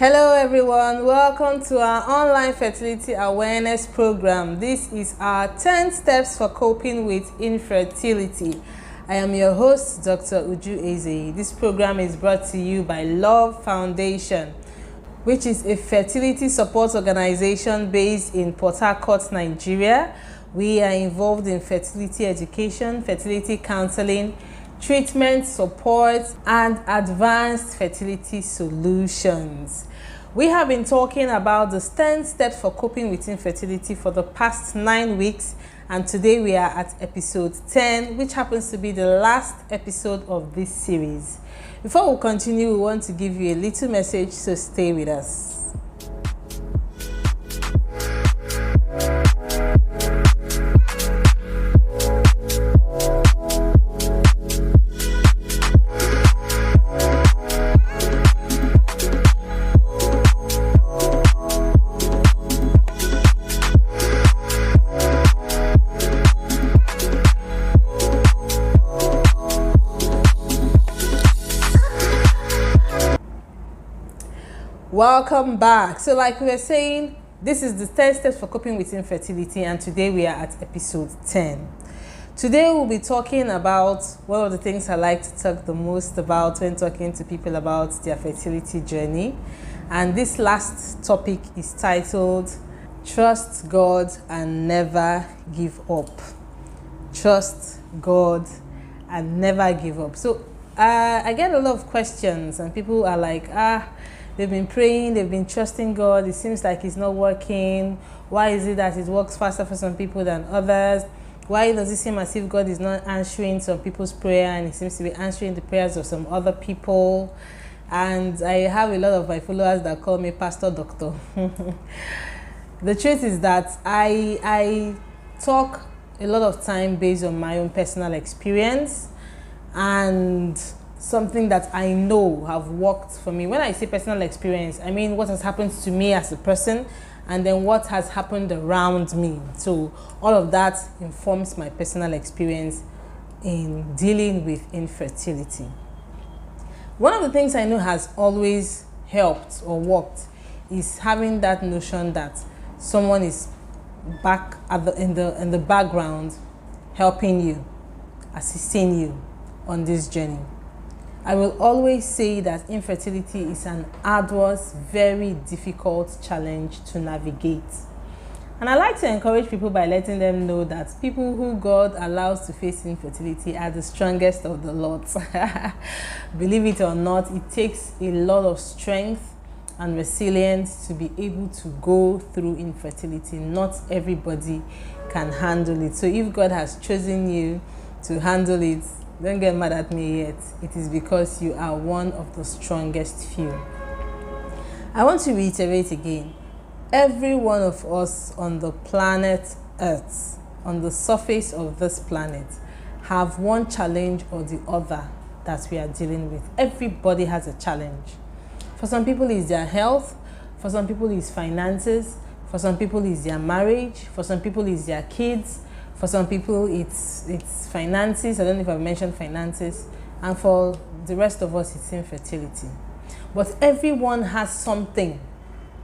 Hello everyone, welcome to our online fertility awareness program. This is our 10 steps for coping with infertility. I am your host, Dr. Uju Eze. This program is brought to you by Love Foundation, which is a fertility support organization based in Port Harcourt, Nigeria. We are involved in fertility education, fertility counseling, treatment support, and advanced fertility solutions. We have been talking about the 10 steps for coping with infertility for the past 9 weeks, and today we are at episode 10, which happens to be the last episode of this series. Before we continue, we want to give you a little message, so stay with us. Welcome back. So like we were saying, this is the 10 steps for coping with infertility, and today we are at episode 10. Today we'll be talking about one of the things I like to talk the most about when talking to people about their fertility journey. And this last topic is titled, Trust God and Never Give Up. Trust God and never give up. So I get a lot of questions, and people are like, they've been praying, they've been trusting God, it seems like it's not working. Why is it that it works faster for some people than others? Why does it seem as if God is not answering some people's prayer and he seems to be answering the prayers of some other people? And I have a lot of my followers that call me Pastor Doctor. The truth is that I talk a lot of time based on my own personal experience and something that I know have worked for me. When I say personal experience, I mean what has happened to me as a person and then what has happened around me. So all of that informs my personal experience in dealing with infertility. One of the things I know has always helped or worked is having that notion that someone is back at in the background helping you, assisting you on this journey. I will always say that infertility is an arduous, very difficult challenge to navigate. And I like to encourage people by letting them know that people who God allows to face infertility are the strongest of the lot. Believe it or not, it takes a lot of strength and resilience to be able to go through infertility. Not everybody can handle it. So if God has chosen you to handle it, don't get mad at me yet. It is because you are one of the strongest few. I want to reiterate again. Every one of us on the planet Earth, on the surface of this planet, have one challenge or the other that we are dealing with. Everybody has a challenge. For some people it's their health. For some people it's finances. For some people it's their marriage. For some people it's their kids. For some people, it's finances. I don't know if I've mentioned finances. And for the rest of us, it's infertility. But everyone has something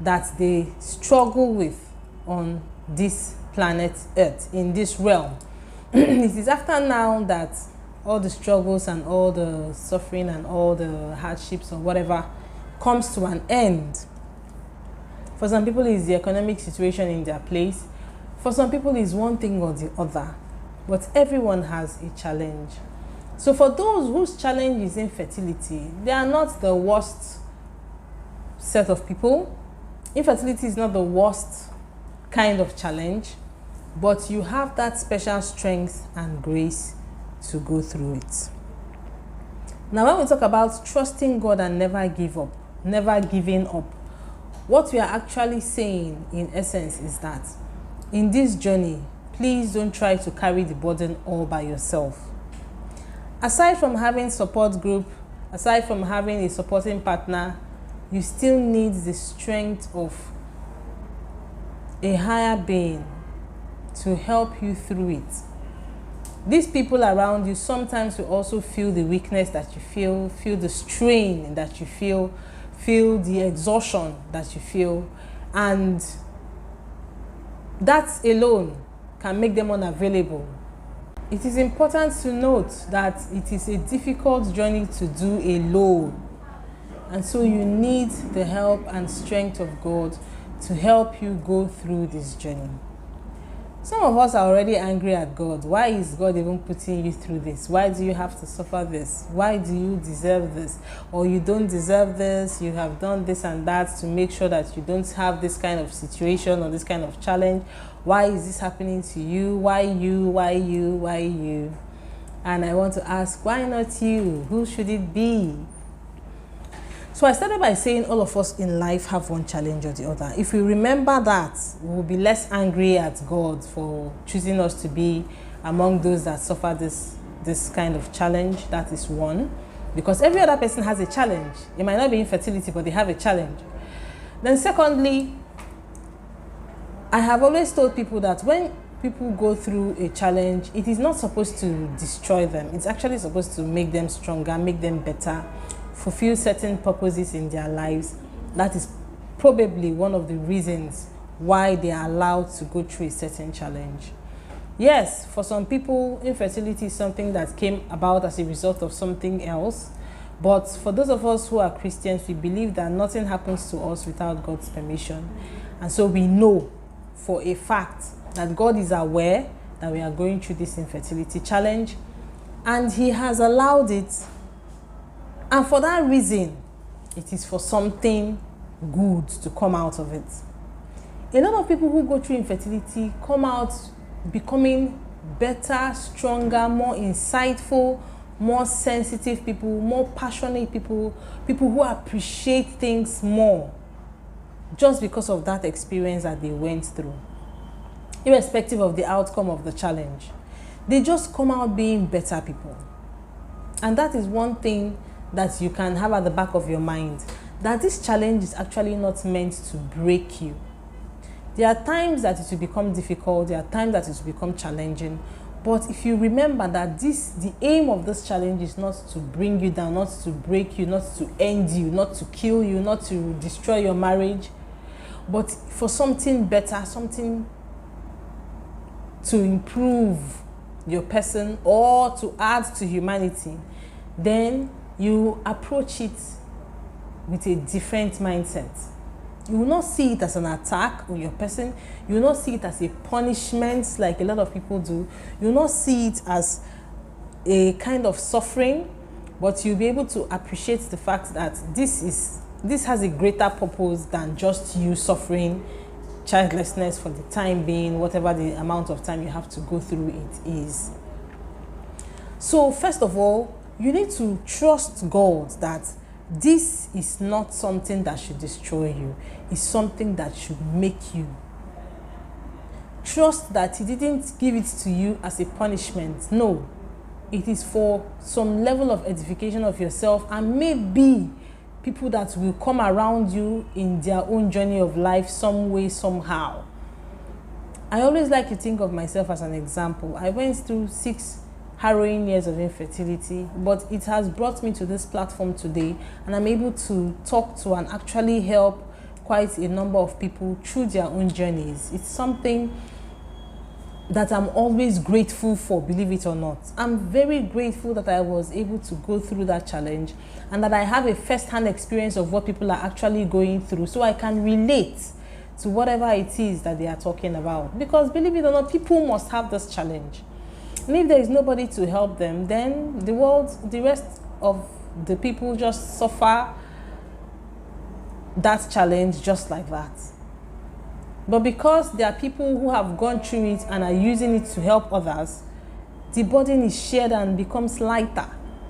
that they struggle with on this planet Earth, in this realm. It is after now that all the struggles and all the suffering and all the hardships or whatever comes to an end. For some people, it's the economic situation in their place. For some people, it's one thing or the other, but everyone has a challenge. So for those whose challenge is infertility, they are not the worst set of people. Infertility is not the worst kind of challenge, but you have that special strength and grace to go through it. Now, when we talk about trusting God and never give up, never giving up, what we are actually saying in essence is that in this journey, please don't try to carry the burden all by yourself. Aside from having support group, aside from having a supporting partner, you still need the strength of a higher being to help you through it. These people around you sometimes will also feel the weakness that you feel the strain that you feel feel the exhaustion that you feel, and that alone can make them unavailable. It is important to note that it is a difficult journey to do alone, and so you need the help and strength of God to help you go through this journey. Some of us are already angry at God. Why is God even putting you through this? Why do you have to suffer this? Why do you deserve this? Or you don't deserve this. You have done this and that to make sure that you don't have this kind of situation or this kind of challenge. Why is this happening to you? Why you? Why you? Why you? And I want to ask, why not you? Who should it be? So I started by saying all of us in life have one challenge or the other. If we remember that, we will be less angry at God for choosing us to be among those that suffer this kind of challenge. That is one. Because every other person has a challenge. It might not be infertility, but they have a challenge. Then secondly, I have always told people that when people go through a challenge, it is not supposed to destroy them. It's actually supposed to make them stronger, make them better, fulfill certain purposes in their lives. That is probably one of the reasons why they are allowed to go through a certain challenge. Yes, for some people, infertility is something that came about as a result of something else. But for those of us who are Christians, we believe that nothing happens to us without God's permission. And so we know for a fact that God is aware that we are going through this infertility challenge, and He has allowed it. And for that reason, it is for something good to come out of it. A lot of people who go through infertility come out becoming better, stronger, more insightful, more sensitive people, more passionate people, people who appreciate things more just because of that experience that they went through. Irrespective of the outcome of the challenge, they just come out being better people. And that is one thing that you can have at the back of your mind, that this challenge is actually not meant to break you. There are times that it will become difficult, there are times that it will become challenging, but if you remember that the aim of this challenge is not to bring you down, not to break you, not to end you, not to kill you, not to destroy your marriage, but for something better, something to improve your person or to add to humanity, then you approach it with a different mindset. You will not see it as an attack on your person. You will not see it as a punishment like a lot of people do. You will not see it as a kind of suffering, but you'll be able to appreciate the fact that this has a greater purpose than just you suffering childlessness for the time being, whatever the amount of time you have to go through it is. So first of all, you need to trust God that this is not something that should destroy you. It's something that should make you. Trust that He didn't give it to you as a punishment. No, it is for some level of edification of yourself and maybe people that will come around you in their own journey of life some way, somehow. I always like to think of myself as an example. I went through 6 harrowing years of infertility, but it has brought me to this platform today, and I'm able to talk to and actually help quite a number of people through their own journeys. It's something that I'm always grateful for, believe it or not. I'm very grateful that I was able to go through that challenge and that I have a first-hand experience of what people are actually going through, so I can relate to whatever it is that they are talking about. Because believe it or not, people must have this challenge. And if there is nobody to help them, then the rest of the people just suffer that challenge just like that. But because there are people who have gone through it and are using it to help others, the burden is shared and becomes lighter.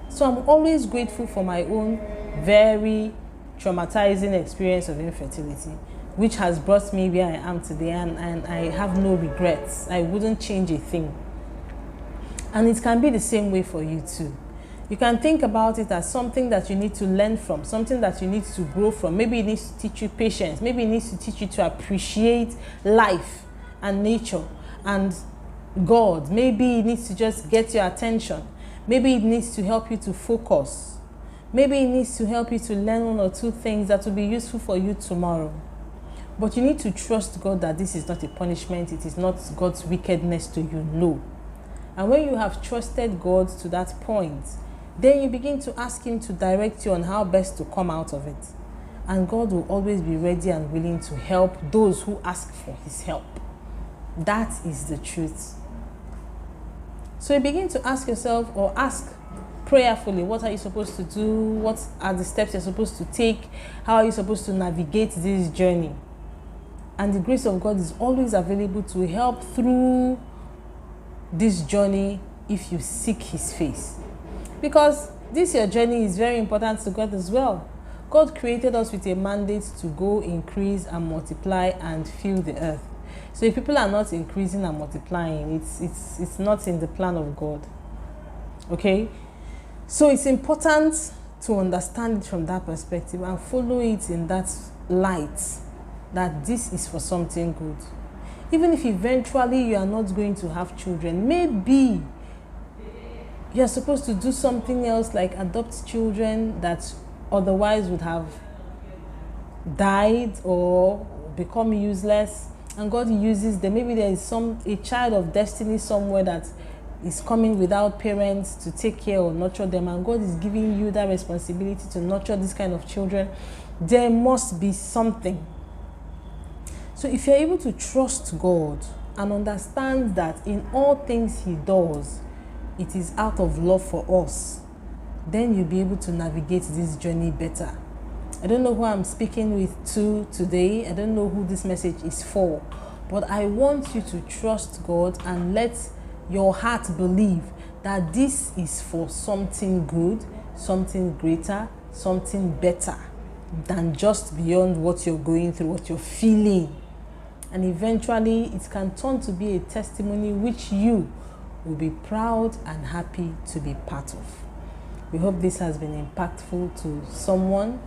So I'm always grateful for my own very traumatizing experience of infertility, which has brought me where I am today, and I have no regrets. I wouldn't change a thing. And it can be the same way for you too. You can think about it as something that you need to learn from, something that you need to grow from. Maybe it needs to teach you patience. Maybe it needs to teach you to appreciate life and nature and God. Maybe it needs to just get your attention. Maybe it needs to help you to focus. Maybe it needs to help you to learn one or two things that will be useful for you tomorrow. But you need to trust God that this is not a punishment. It is not God's wickedness to you. No. And when you have trusted God to that point, then you begin to ask Him to direct you on how best to come out of it. And God will always be ready and willing to help those who ask for His help. That is the truth. So you begin to ask yourself, or ask prayerfully, what are you supposed to do? What are the steps you're supposed to take? How are you supposed to navigate this journey? And the grace of God is always available to help through this journey if you seek His face. Because this your journey is very important to God as well. God created us with a mandate to go, increase and multiply and fill the earth. So if people are not increasing and multiplying, it's not in the plan of God. Okay? So it's important to understand it from that perspective and follow it in that light, that this is for something good. Even if eventually you are not going to have children, maybe you're supposed to do something else, like adopt children that otherwise would have died or become useless, and God uses them. Maybe there is a child of destiny somewhere that is coming without parents to take care or nurture them, and God is giving you that responsibility to nurture this kind of children. There must be something. So if you're able to trust God and understand that in all things He does, it is out of love for us, then you'll be able to navigate this journey better. I don't know who I'm speaking with to today. I don't know who this message is for. But I want you to trust God and let your heart believe that this is for something good, something greater, something better than just beyond what you're going through, what you're feeling. And eventually it can turn to be a testimony which you will be proud and happy to be part of. We hope this has been impactful to someone.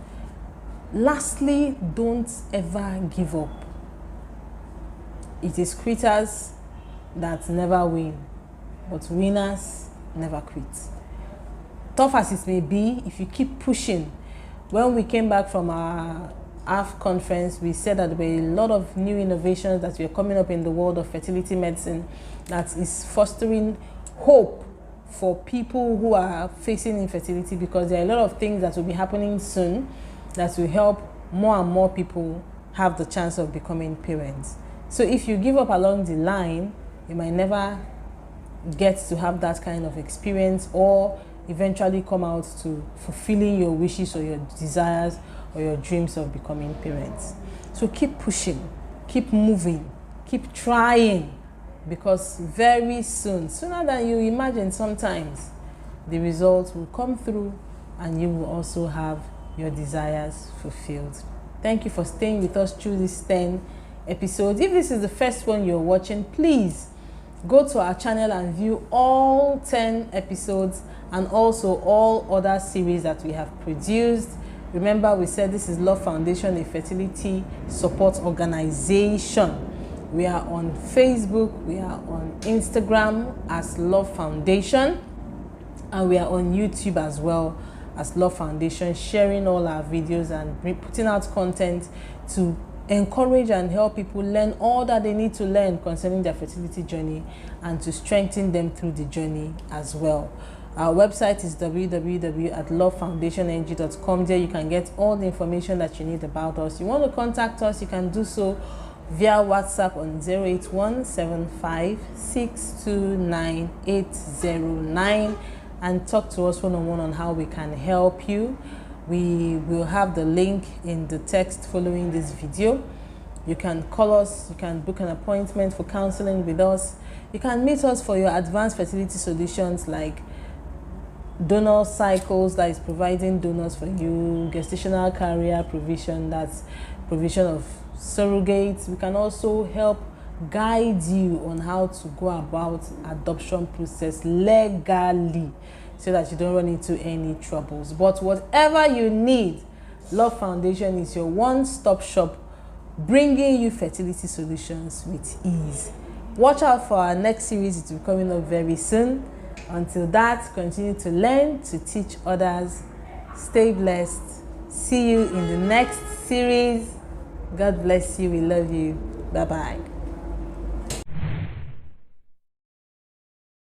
Lastly, don't ever give up. It is quitters that never win, but winners never quit. Tough as it may be, if you keep pushing. When we came back from our AF conference, we said that there were a lot of new innovations that were coming up in the world of fertility medicine that is fostering hope for people who are facing infertility, because there are a lot of things that will be happening soon that will help more and more people have the chance of becoming parents. So if you give up along the line, you might never get to have that kind of experience or eventually come out to fulfilling your wishes or your desires or your dreams of becoming parents. So keep pushing, keep moving, keep trying, because very soon, sooner than you imagine sometimes, the results will come through and you will also have your desires fulfilled. Thank you for staying with us through these 10 episodes. If this is the first one you're watching, please go to our channel and view all 10 episodes and also all other series that we have produced. Remember, we said this is Love Foundation, a fertility support organization. We are on Facebook, we are on Instagram as Love Foundation, and we are on YouTube as well as Love Foundation, sharing all our videos and putting out content to encourage and help people learn all that they need to learn concerning their fertility journey and to strengthen them through the journey as well. Our website is www.lovefoundationg.com. There you can get all the information that you need about us. You want to contact us, you can do so via WhatsApp on 08175629809 and talk to us one-on-one on how we can help you. We will have the link in the text following this video. You can call us, you can book an appointment for counseling with us. You can meet us for your advanced fertility solutions like donor cycles, that is providing donors for you, gestational carrier provision, that's provision of surrogates. We can also help guide you on how to go about adoption process legally so that you don't run into any troubles. But whatever you need, Love Foundation is your one-stop shop, bringing you fertility solutions with ease. Watch out for our next series. It will be coming up very soon. Until that, continue to learn, to teach others, Stay blessed. See you in the next series. God bless you. We love you. Bye-bye.